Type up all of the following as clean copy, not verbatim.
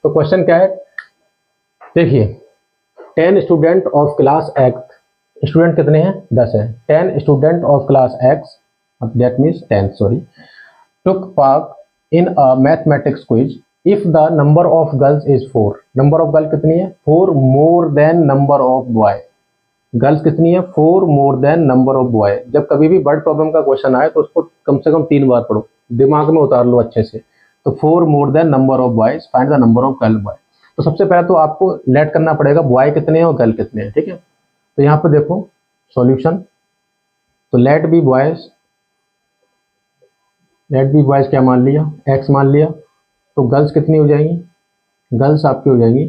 तो क्वेश्चन क्या है, देखिए 10 student of class x, student कितने हैं 10 है, 10 student of class x that means 10 sorry took part in a mathematics quiz if the number of girls is 4, number of girl कितनी है 4 more than number of boy, girls कितनी है 4 more than number of boy। जब कभी भी word problem का question आए तो उसको कम से कम 3 बार पढ़ो, दिमाग में उतार लो अच्छे से। तो 4 more than number of boys, find the number of girl boy। तो सबसे पहले तो आपको लेट करना पड़ेगा बॉय कितने हैं और गर्ल कितने हैं, ठीक है। तो यहाँ पे देखो सॉल्यूशन, तो let be boys, let be boys क्या मान लिया x मान लिया, तो गर्ल्स कितनी हो जाएंगी, गर्ल्स आपकी हो जाएंगी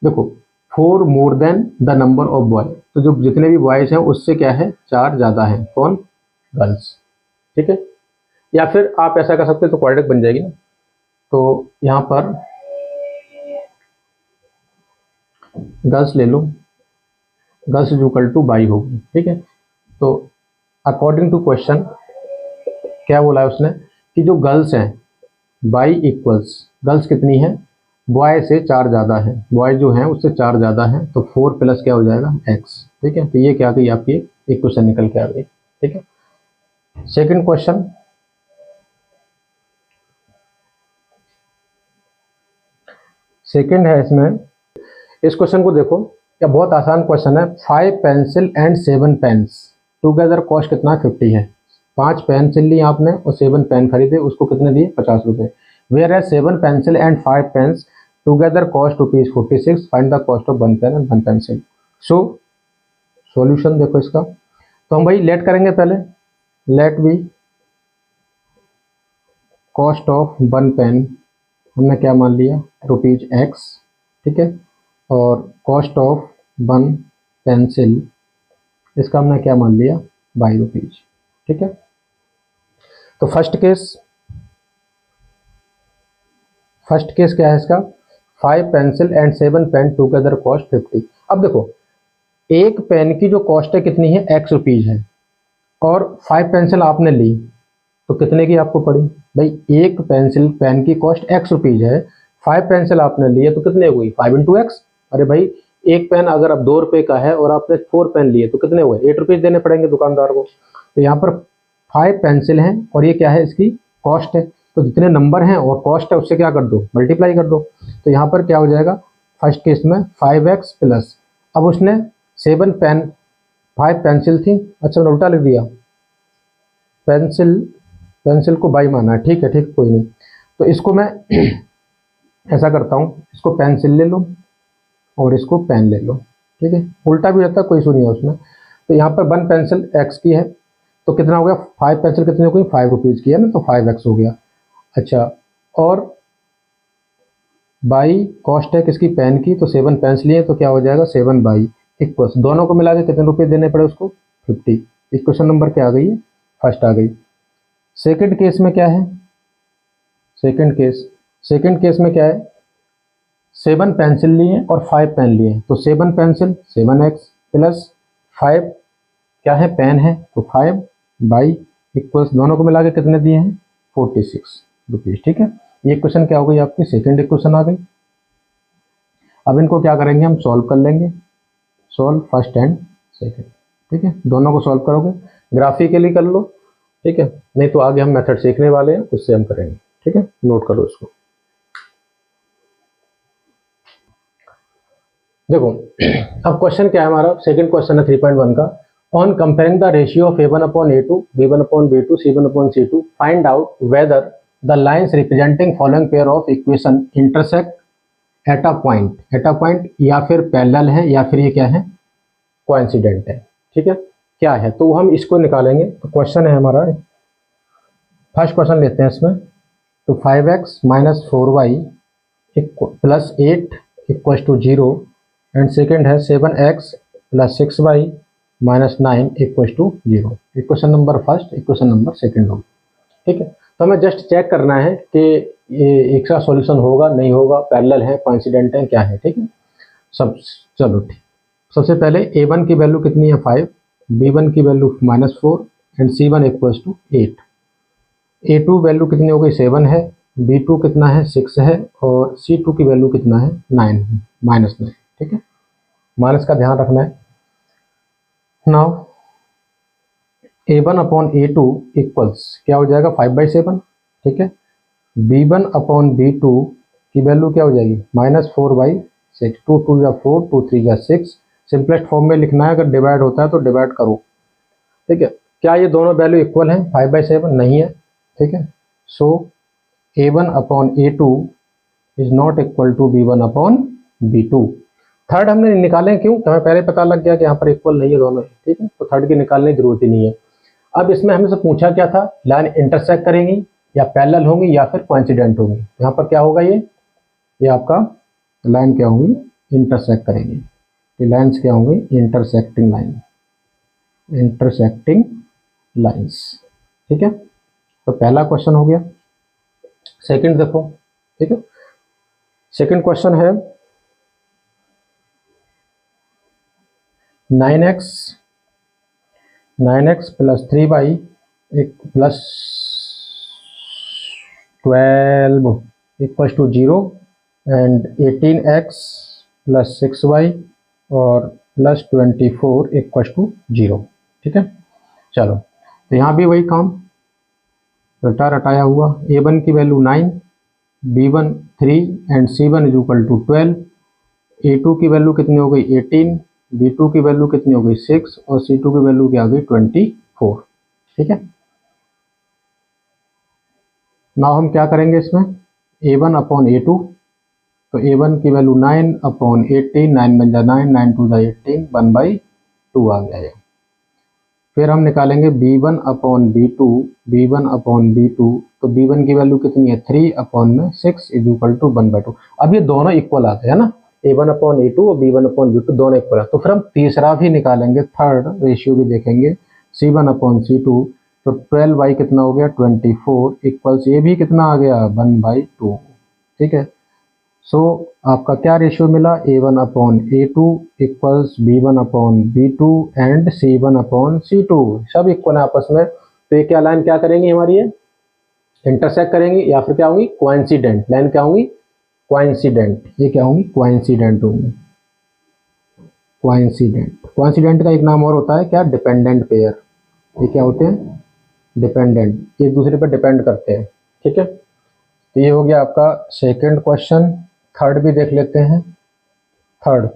देखो 4 more than the number of boy, तो जो जितने भी बॉयज हैं उससे क्या है 4 ज़्यादा है, कौन गर्ल्स, ठीक है। या फिर आप ऐसा कर सकते हो तो क्वाड्रेटिक बन जाएगी ना, तो यहाँ पर गर्ल्स ले लो, girls is equal to by होगी, ठीक है। तो अकॉर्डिंग टू क्वेश्चन क्या बोला है उसने कि जो गर्ल्स हैं बाई इक्वल्स, गर्ल्स कितनी है बॉय से 4 ज़्यादा है, बॉय जो हैं उससे 4 ज़्यादा है, तो 4 प्लस क्या हो जाएगा x, ठीक है। तो ये क्या गई आपकी एक क्वेश्चन निकल के आ गई, ठीक है। सेकंड क्वेश्चन, सेकंड है इसमें, इस क्वेश्चन को देखो, क्या बहुत आसान क्वेश्चन है। 5 pencil and 7 pens together cost कितना 50 है, 5 पेंसिल ली आपने और 7 पेन खरीदे, उसको कितने दिए 50 रुपये। वेयर है 7 pencil and 5 pens together cost ₹46, find the cost of 1 pen and 1 pencil. So solution देखो इसका, तो हम भाई लेट करेंगे पहले, let be cost of 1 pen हमने क्या मान लिया ₹x, ठीक है, और कॉस्ट ऑफ 1 पेंसिल इसका हमने क्या मान लिया ₹2, ठीक है। तो फर्स्ट केस क्या है इसका, 5 pencil and 7 pen together cost 50। अब देखो एक पेन की जो कॉस्ट है कितनी है x रुपीज़ है, और 5 पेंसिल आपने ली तो कितने की आपको पड़ी भाई, एक पेंसिल पेन की कॉस्ट x रुपीज़ है, 5 पेंसिल आपने लिए तो कितने हुई 5 × x। अरे भाई एक पेन अगर अब 2 रुपये का है और आपने 4 पेन लिए तो कितने हुए 8 रुपीज़ देने पड़ेंगे दुकानदार को। तो यहाँ पर 5 पेंसिल हैं और ये क्या है इसकी कॉस्ट है, तो जितने नंबर हैं और कॉस्ट है उससे क्या कर दो मल्टीप्लाई कर दो। तो यहाँ पर क्या हो जाएगा फर्स्ट केस में 5x प्लस, अब उसने 7 पेन 5 पेंसिल थी, अच्छा मैंने उल्टा लिख दिया, पेंसिल को बाई माना है, ठीक है ठीक कोई नहीं। तो इसको मैं ऐसा करता हूँ, इसको पेंसिल ले लो और इसको पेन ले लो, ठीक है, उल्टा भी रहता है कोई इशू नहीं है उसमें। तो यहाँ पर 1 पेंसिल x की है तो कितना हो गया, 5 पेंसिल कितने हो गई 5 रुपीज़ की है ना, तो 5x हो गया। अच्छा और बाई कॉस्ट है किसकी पेन की, तो 7 पेंसिल लिए तो क्या हो जाएगा 7 बाई इक्वल्स, दोनों को मिला के कितने रुपए देने पड़े उसको 50। इक्वेशन नंबर क्या आ गई है फर्स्ट आ गई। सेकंड केस में क्या है, सेकंड केस में क्या है 7 पेंसिल लिए और 5 पेन लिए, तो 7 पेंसिल 7x प्लस 5 क्या है पेन है तो 5 बाई इक्वल्स, दोनों को मिला के कितने दिए हैं 46 रुपीज़, ठीक है। ये क्वेश्चन क्या हो गई आपकी सेकंड इक्वेशन आ गई। अब इनको क्या करेंगे हम सॉल्व कर लेंगे, सॉल्व फर्स्ट एंड सेकंड, ठीक है, दोनों को सॉल्व करोगे ग्राफिकली कर लो, ठीक है, नहीं तो आगे हम मेथड सीखने वाले हैं उससे हम करेंगे, ठीक है, नोट करो इसको। देखो अब क्वेश्चन क्या है हमारा, सेकंड क्वेश्चन है 3.1 का, on comparing the ratio of a1/a2 b1/b2 c1/c2 find out whether the lines representing following pair of equation intersect at a point या फिर पैरेलल है या फिर ये क्या है कोइंसिडेंट है, ठीक है, क्या है तो हम इसको निकालेंगे। तो क्वेश्चन है हमारा, फर्स्ट क्वेश्चन लेते हैं इसमें, तो 5x - 4y plus 8 equals to 0 and second है 7x + 6y - 9 equals to 0। Equation number first, equation number second होगी, ठीक है। तो हमें जस्ट चेक करना है कि ये एक सा सॉल्यूशन होगा नहीं होगा, पैरेलल है कोइंसिडेंट है क्या है, ठीक है सब। चलो ठीक, सबसे पहले a1 की वैल्यू कितनी है 5, b1 की value -4 and c1 equals to 8, a2 value कितनी हो गई 7 है, B2 कितना है 6 है और C2 की वैल्यू कितना है 9 -9। ठीक है, माइनस का ध्यान रखना है। Now A1 upon A2 equals क्या हो जाएगा 5/7। ठीक है, B1 अपॉन B2 की वैल्यू क्या हो जाएगी -4/6। 2 2 या 4, 2 3 या 6। सिंपलेस्ट फॉर्म में लिखना है, अगर डिवाइड होता है तो डिवाइड करो। ठीक है, क्या ये दोनों वैल्यू इक्वल हैं 5/7? नहीं है। ठीक है, so A1 upon A2 is not equal to B1 upon B2। Third हमने निकाले क्यों, तो हमें पहले पता लग गया कि यहाँ पर इक्वल नहीं है दोनों। ठीक है, तो थर्ड की निकालने की जरूरत ही नहीं है। अब इसमें हमसे पूछा क्या था, लाइन इंटरसेक्ट करेंगी या पैरेलल होंगी या फिर कोइंसिडेंट होंगी। यहाँ पर क्या होगा, ये आपका लाइन क्या होंगी, इंटरसेक्ट करेंगी। ये लाइन्स क्या होंगी, इंटरसेक्टिंग लाइन, इंटरसेक्टिंग लाइन्स। ठीक है, तो पहला क्वेश्चन हो गया। सेकंड देखो। ठीक है, सेकंड क्वेश्चन है 9x plus 3y plus 12 equal to 0 and 18x plus 6y और प्लस 24 इक्वल टू 0। ठीक है, चलो तो यहाँ भी वही काम, रटा रटाया हुआ। A1 की value 9, B1 3 and C1 is equal to 12। A2 की वैल्यू कितनी हो गई 18, B2 की वैल्यू कितनी हो गई 6 और C2 की वैल्यू क्या आ गई 24। ठीक है, नाउ हम क्या करेंगे इसमें, A1 अपॉन A2, तो A1 की वैल्यू 9 अपॉन 18, 9 बन जा 9, 9 2 जा 18, 1/2 आ गया ये। फिर हम निकालेंगे B1 upon B2, B1 upon B2, तो B1 की वैल्यू कितनी है 3 अपॉन में 6 इज इक्वल टू 1/2। अब ये दोनों इक्वल आते हैं ना, A1 अपॉन A2 और B1 अपॉन B2 दोनों इक्वल है। तो फिर हम तीसरा भी निकालेंगे, थर्ड रेशियो भी देखेंगे, C1 अपॉन C2, तो 12y कितना हो गया 24 इक्वल्स ये भी कितना आ गया 1/2। ठीक है, सो आपका क्या रेशियो मिला, A1 upon A2 equals B1 upon B2 and C1 upon C2, सब इक्वल है आपस में। तो ये क्या लाइन क्या करेंगी हमारी, ये इंटरसेक्ट करेंगी या फिर क्या होंगी कोइंसिडेंट। लाइन क्या होंगी कोइंसिडेंट, ये क्या होंगी कोइंसिडेंट होंगी। कोइंसिडेंट का एक नाम और होता है क्या, डिपेंडेंट पेयर। ये क्या होते हैं, डिपेंडेंट, एक दूसरे पर डिपेंड करते हैं। ठीक है, तो ये हो गया आपका सेकंड क्वेश्चन। थर्ड भी देख लेते हैं। Third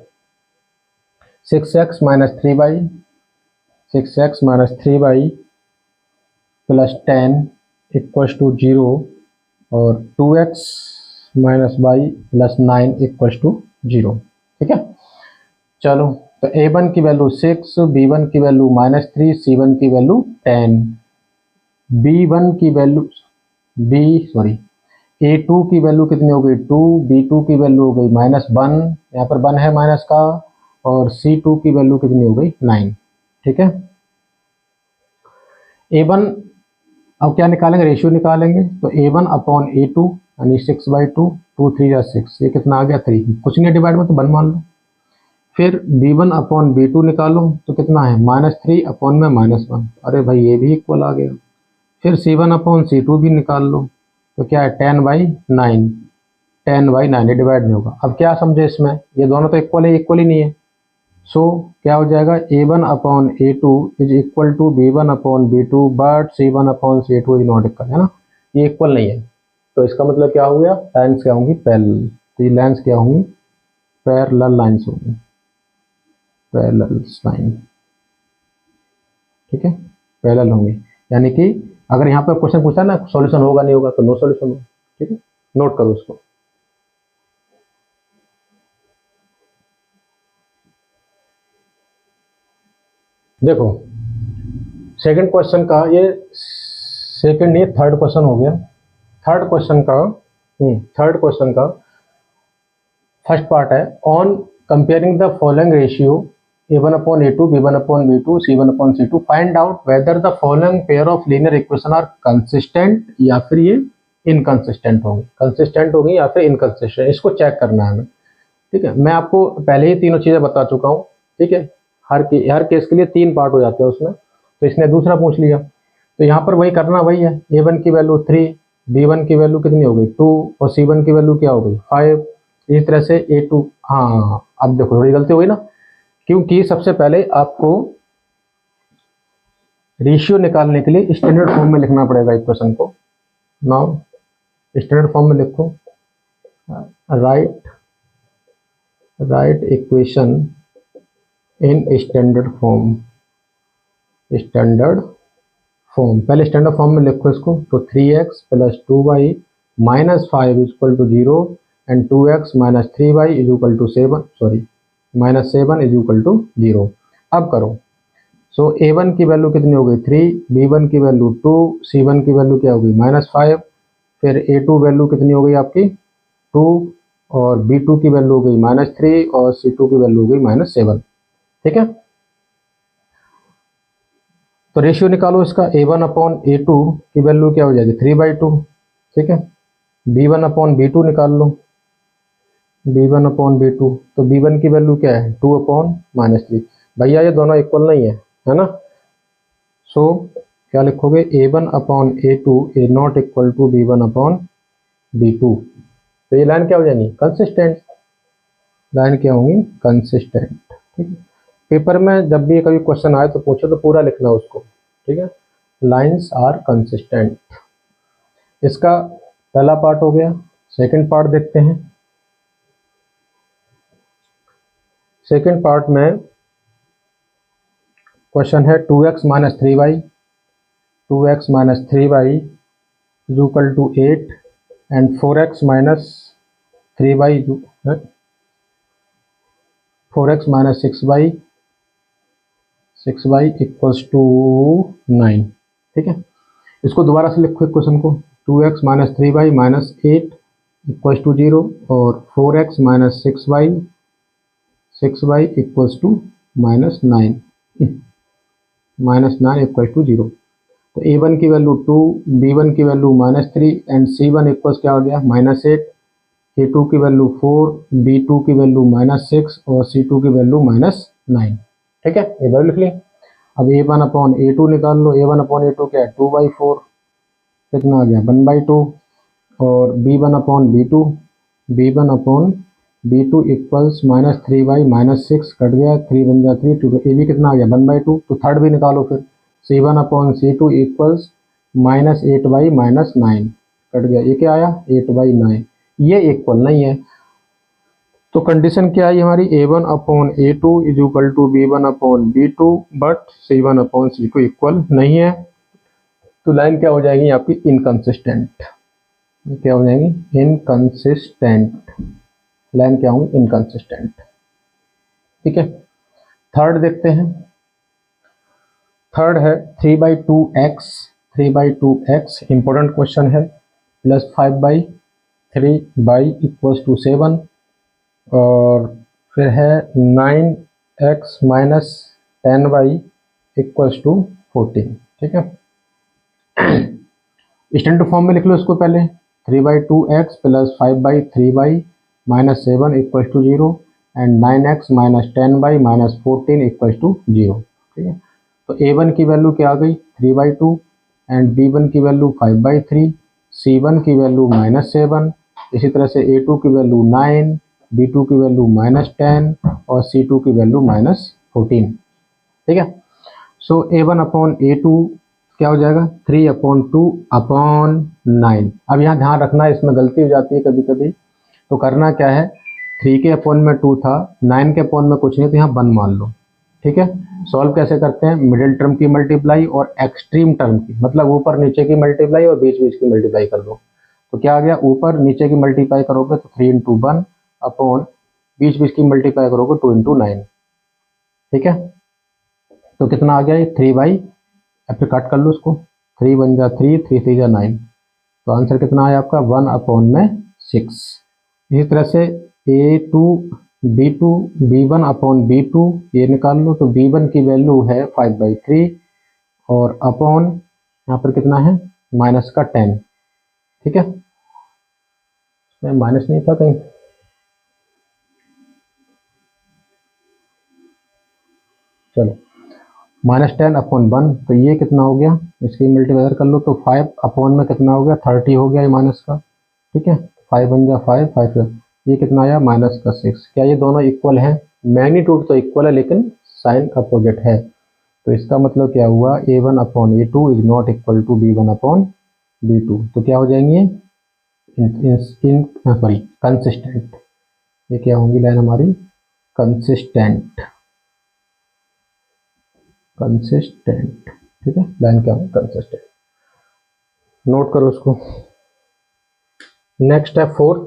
6x minus 3y, 6x minus 3y plus 10 equals to 0 और 2x minus y plus 9 equals to 0। ठीक है, चलो तो A1 की वैल्यू 6, B1 की वैल्यू -3, C1 की वैल्यू 10, B1 की वैल्यू A2 की वैल्यू कितनी हो गई 2, B2 की वैल्यू हो गई -1, यहाँ पर 1 है माइनस का, और C2 की वैल्यू कितनी हो गई 9। ठीक है, A1 अब क्या निकालेंगे, रेशियो निकालेंगे। तो A1 अपॉन A2 यानी 6/2, 2 3 या 6, ये कितना आ गया 3, कुछ नहीं डिवाइड में तो 1 मान लो। फिर B1 अपॉन B2 निकालो तो कितना है -3 अपॉन में -1, अरे भाई ये भी इक्वल आ गया। फिर C1 अपॉन C2 भी निकाल लो तो क्या है 10/9, 10/9, ये डिवाइड नहीं होगा। अब क्या समझे इसमें, ये दोनों तो इक्वल है, इक्वल ही नहीं है। सो क्या हो जाएगा A1 upon A2 is equal to B1 upon B2 but C1 upon C2 is not equal, है ना, ये इक्वल नहीं है। तो इसका मतलब क्या हो गया, लाइन्स क्या होंगी पैरेलल। तो ये लाइन्स क्या होंगी पैरेलल लाइन्स होंगी, पैरेलल लाइन। ठीक है, पैरेलल होंगी, यानी कि अगर यहाँ पर क्वेश्चन पूछा ना सॉल्यूशन होगा नहीं होगा तो नो सॉल्यूशन होगा। ठीक है, नोट करो उसको। देखो सेकंड क्वेश्चन का, ये सेकंड नहीं थर्ड क्वेश्चन हो गया। थर्ड क्वेश्चन का फर्स्ट पार्ट है, on comparing the following ratio A1 upon A2, B1 upon B2, C1 upon C2, find out whether the following pair of linear equation are consistent या फिर ये inconsistent होंगी, consistent होगी या फिर inconsistent, इसको चेक करना है हमें। ठीक है, मैं आपको पहले ही तीनों चीज़ें बता चुका हूँ। ठीक है, हर केस के लिए 3 पार्ट हो जाते हैं उसमें, तो इसने दूसरा पूछ लिया। तो यहाँ पर वही करना वही है, A1 की वैल्यू 3, B1 की वैल्यू कितनी हो गई 2 और C1 की वैल्यू क्या हो गई 5। इस तरह से A2, हाँ अब देखो थोड़ी गलती हो गई ना, क्योंकि सबसे पहले आपको रेशियो निकालने के लिए स्टैंडर्ड फॉर्म में लिखना पड़ेगा इक्वेशन को। नाउ स्टैंडर्ड फॉर्म में लिखो, right equation in standard form. पहले स्टैंडर्ड फॉर्म में लिखो इसको, तो 3x plus 2y minus 5 is equal to 0 and 2x minus 3y is equal to 7, sorry minus 7 is equal to 0। अब करो, सो a1 की वैल्यू कितनी हो गई 3, b1 की वैल्यू 2, c1 की वैल्यू क्या हो गई -5, फिर a2 वैल्यू कितनी हो गई आपकी 2 और b2 की वैल्यू हो गई -3 और c2 की वैल्यू हो गई -7। ठीक है, तो रेशियो निकालो इसका, a1 अपॉन a2 की वैल्यू क्या हो जाएगी 3/2। ठीक है, b1 अपॉन b2 निकाल लो, b1 अपॉन b2, तो b1 की वैल्यू क्या है 2 अपॉन -3। भैया ये दोनों इक्वल नहीं है ना, सो क्या लिखोगे a1 upon a2 is not equal to b1 upon b2। तो ये लाइन क्या हो जाएगी कंसिस्टेंट, लाइन क्या होंगी कंसिस्टेंट। ठीक है, पेपर में जब भी कभी क्वेश्चन आए तो पूछो तो पूरा लिखना उसको। ठीक है, लाइंस आर कंसिस्टेंट। इसका पहला पार्ट हो गया, सेकंड पार्ट देखते हैं। सेकंड पार्ट में क्वेश्चन है 2x minus 3y, 2x minus 3y is equal to 8 and 4x minus 3y 4x minus 6y equals to 9। ठीक है, इसको दोबारा से लिखो क्वेश्चन को, 2x minus 3y minus 8 equals to 0 और 4x minus 6y equals to -9 equals to 0। तो a1 की वैल्यू 2, b1 की वैल्यू -3 एंड c1 इक्वल्स क्या हो गया -8, a2 की वैल्यू 4, b2 की वैल्यू -6 और c2 की वैल्यू -9। ठीक है, ये वैल्यू लिख ली। अब a1 अपॉन a2 निकाल लो, a1 अपॉन a2 क्या है 2/4, कितना आ गया 1/2 और b1 upon b2 equals -3y -6 cut गया, 3 बन गया 3, 2 ए भी कितना आ गया 1/2। तो थर्ड भी निकालो फिर, c1 upon c2 equals -8y -9 cut गया, ये क्या आया 8/9, ये इक्वल नहीं है। तो कंडीशन क्या आई हमारी a1 upon a2 is equal to b1 upon b2 but c1 upon c2 equal नहीं है। तो लाइन क्या हो जाएगी आपकी इनकंसिस्टेंट, क्या हो जाएंगी इनकंसिस्टेंट, लाइन क्या होंगी इनकंसिस्टेंट। ठीक है, थर्ड देखते हैं। थर्ड है 3/2x इंपॉर्टेंट क्वेश्चन है, प्लस 5/3y इक्वल्स टू 7 और फिर है 9x minus 10y equals to 14। ठीक है, स्टैंडर्ड फॉर्म में लिख लो इसको पहले, 3/2x plus 5/3y minus 7 equals to 0 and 9x minus 10y minus 14 equals to 0। ठीक है, तो a1 की वैल्यू क्या आ गई 3/2 एंड b1 की वैल्यू 5/3, c1 की वैल्यू -7, इसी तरह से a2 की वैल्यू 9, b2 की वैल्यू -10 और c2 की वैल्यू -14। ठीक है, सो a1 अपॉन a2 क्या हो जाएगा 3/2/9। अब यहाँ ध्यान रखना है, इसमें गलती हो जाती है कभी कभी, तो करना क्या है 3 के अपॉन में 2 था, 9 के अपॉन में कुछ नहीं, तो यहाँ 1 मान लो। ठीक है, सॉल्व कैसे करते हैं, मिडिल टर्म की मल्टीप्लाई और एक्सट्रीम टर्म की, मतलब ऊपर नीचे की मल्टीप्लाई और बीच बीच की मल्टीप्लाई कर लो। तो क्या आ गया, ऊपर नीचे की मल्टीप्लाई करोगे तो 3 × 1 अपॉन बीच बीच की मल्टीप्लाई करोगे 2 × 9। ठीक है, तो कितना आ गया ये 3/, अब फिर कट कर लो उसको, 3 बन जा 3, 3 3 जा 9, तो आंसर कितना आया आपका 1 अपॉन में 6। इसी तरह से a2 b2 b1 upon b2 ये निकाल लो, तो b1 की वैल्यू है 5/3 और अपॉन यहाँ पर कितना है माइनस का 10। ठीक है, इसमें माइनस नहीं था कहीं, चलो -10/1, तो ये कितना हो गया, इसकी मल्टीप्लाई कर लो तो 5 में कितना हो गया, 30 हो गया ये माइनस का, ठीक है। 5 बन गया 5, 5 ये कितना आया -6। क्या ये दोनों इक्वल हैं? मैग्नीट्यूड तो इक्वल है लेकिन साइन अपोजिट है, तो इसका मतलब क्या हुआ, A1/A2 is not equal to B1/B2। तो क्या हो जाएंगे, सॉरी कंसिस्टेंट। ये क्या होंगी लाइन हमारी, कंसिस्टेंट, कंसिस्टेंट, ठीक है। लाइन क्या होगी, कंसिस्टेंट। नोट करो उसको। नेक्स्ट है फोर्थ,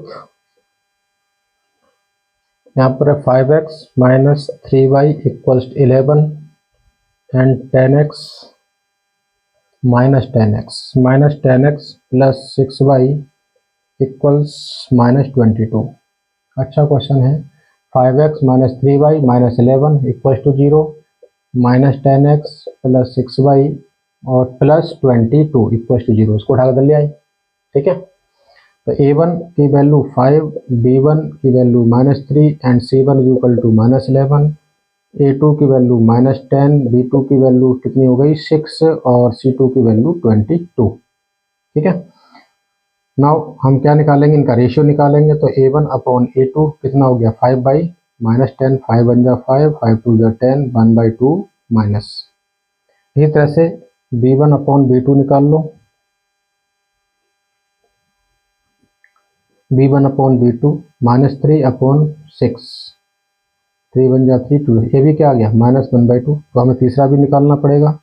यहाँ पर है 5x minus 3y equals 11 and 10x minus 10x plus 6y equals -22। अच्छा क्वेश्चन है। 5x minus 3y minus 11 equals to 0, minus 10x plus 6y और प्लस 22 इक्वल्स टू 0। इसको उठा कर ले आई, ठीक है। तो A1 की वैल्यू 5, B1 की value -3 and C1 is equal to -11, A2 की वैल्यू -10, B2 की वैल्यू कितनी हो गई 6 और C2 की वैल्यू 22, ठीक है। नाउ हम क्या निकालेंगे, इनका रेशियो निकालेंगे। तो A1/A2 कितना हो गया, 5/-10, 5 बन जा 5, 5 2 जा 10, 1/2 माइनस। इसी तरह से B1/B2 निकाल लो, B1/B2 -3/6, 3 बन जा 3, 2, ये भी क्या आ गया -1/2। तो हमें तीसरा भी निकालना पड़ेगा,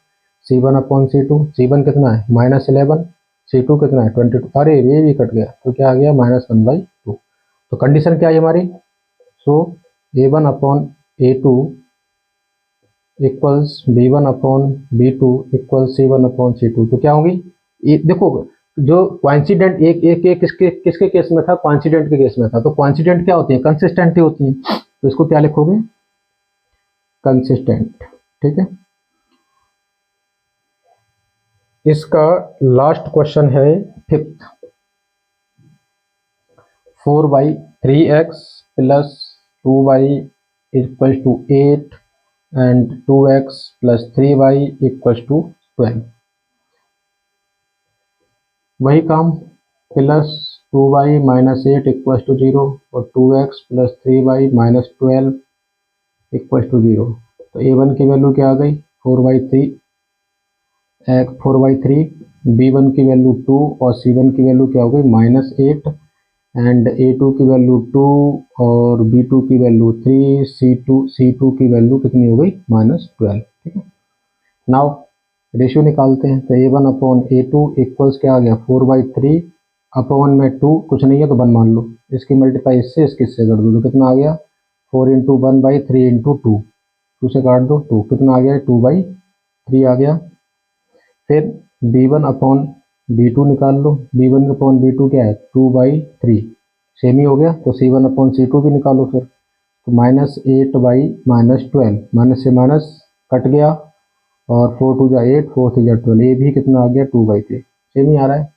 C1/C2। C1 कितना है -11, C2 कितना है 22, अरे ये भी कट गया, तो क्या आ गया -1/2। तो कंडीशन क्या है हमारी, सो A1/A2 equals B1/B2 equals C1/C2। तो क्या होगी, ये देखो जो क्वांसिडेंट एक एक एक किसके किसके केस में था, क्वांसिडेंट के केस में था। तो क्वांसिडेंट क्या होती है, कंसिस्टेंट ही होती है। तो इसको क्या लिखोगे, कंसिस्टेंट, ठीक है। इसका लास्ट क्वेश्चन है fifth, 4/3x plus 2y equal to 8 and 2x plus 3y equal to 12। वही काम, plus 2y minus 8 equal to 0 और 2x plus 3y minus 12 equal to 0। तो A1 की वैल्यू क्या आ गई, 4/3, B1 की वैल्यू 2 और C1 की वैल्यू क्या हो गई -8 एंड A2 की वैल्यू 2 और B2 की वैल्यू 3, C2 की वैल्यू कितनी हो गई -12, ठीक है। नाउ रेशियो निकालते हैं। तो A1/A2 इक्वल्स क्या आ गया 4/3 अपॉन में 2 कुछ नहीं है तो 1 मान लो, इसकी मल्टीप्लाई इससे कर दो, तो कितना आ गया 4 इंटू 1/3 इंटू 2, 2 से काट दो 2, कितना आ गया 2/3 आ गया। फिर B1/B2 निकाल लो, B1/B2 क्या है 2/3, सेम ही हो गया। तो C1/C2 भी निकालो फिर, तो -8/-12, माइनस से माइनस कट गया और 4 2 जा 8, 4 3 जा 12, ये भी कितना आ गया 2/3, सेम ही आ रहा है।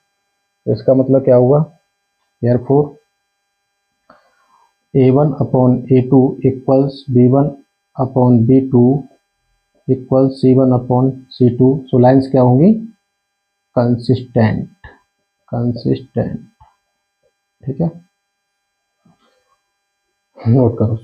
तो इसका मतलब क्या हुआ, therefore A1/A2 equals B1/B2 equals C1/C2। सो लाइन्स क्या होंगी, कंसिस्टेंट, कंसिस्टेंट, ठीक है। नोट करो।